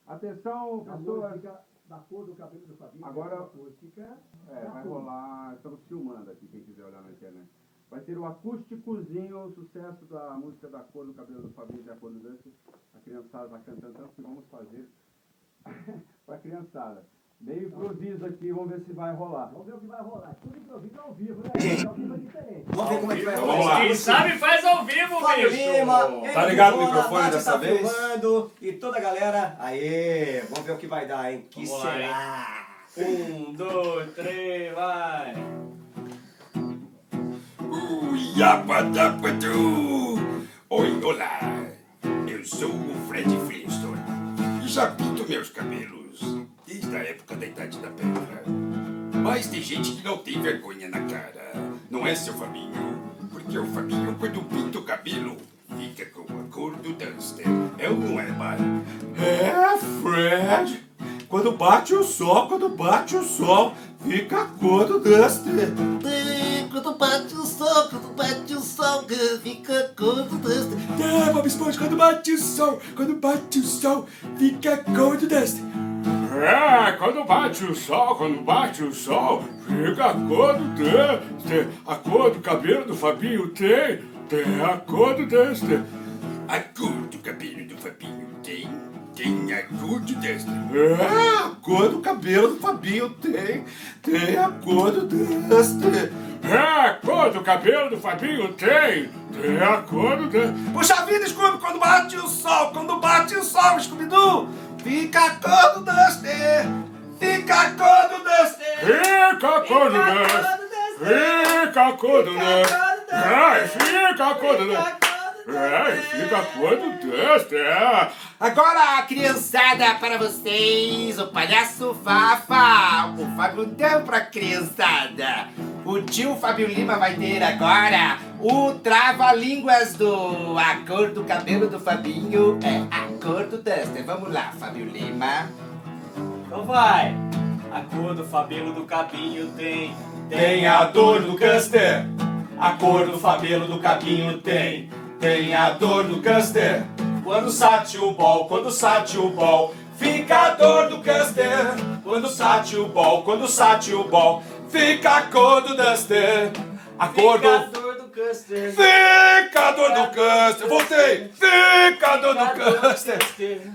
Atenção, A pessoas. música da cor do cabelo do Fabinho. Agora- Acústica. Vai rolar. Estamos filmando aqui, quem quiser olhar na internet. Vai ter o acústicozinho, o sucesso da música da cor do cabelo do Fabinho e a cor do Dante. A criançada vai cantando tanto que vamos fazer para a criançada. Meio improviso aqui, vamos ver se vai rolar. Vamos ver o que vai rolar. Tudo improviso ao vivo, né? Gente, ao vivo é diferente. Vamos ver como é que vai Vamos rolar. lá. Quem sabe faz ao vivo, Fábio bicho! Lima, Tá ligado o Henrique microfone Nath dessa tá vez? filmando, e toda a galera. Aê, vamos ver o que vai dar, hein? Que Vamos lá, será? 1, 2, 3, vai! Yapadapadu! Oi, olá! Eu sou o Fred Flintstone e já pinto meus cabelos desde a época da Idade da Pedra. Mas tem gente que não tem vergonha na cara, não é, seu Fabinho? Porque o Fabinho, quando pinta o cabelo, fica com a cor do Duster. É ou não é, pai? É, Fred. Quando bate o sol, fica a cor do Duster. Quando bate o sol, fica a cor do Duster. É, Bob Esponja, quando bate o sol, fica a cor do Duster. É, quando bate o sol, fica a cor do Duster. A cor do cabelo do Fabinho tem a cor do Duster. A cor do cabelo do Fabinho tem a cor do Duster. É, a cor do cabelo do Fabinho tem a cor do Duster. É, a cor do cabelo do Fabinho tem a cor do Duster. Puxa vida, Scooby, quando bate o sol, Scooby-Doo, fica a cor do Duster. Fica a cor do Duster. Fica a cor do Duster. Fica a cor do Duster. É, fica a cor do Duster. É, fica a cor do Duster. Agora, criançada, para vocês, o palhaço Fafa. O Fábio deu pra criançada. O tio Fábio Lima vai ter agora o trava-línguas do A cor do cabelo do Fabinho é a cor do Duster. Vamos lá, Fábio Lima. Então vai! A cor do Fabelo do Cabinho tem A dor do Custer. A cor do Fabelo do Cabinho tem a dor do Custer. Quando sate o bol, fica a dor do Custer. Quando sate o bol, fica a cor do Duster. A cor do... Ficador do Custer! Fica a dor do Custer. Voltei. Fica a dor do Custer.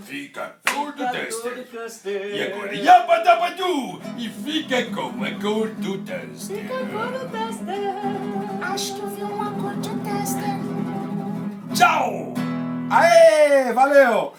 Fica a cor do Duster. do Custer! E agora, Yapadapadu! E fica com a cor do Duster. Acho que eu vi uma cor de Duster. Tchau! Aê, valeu!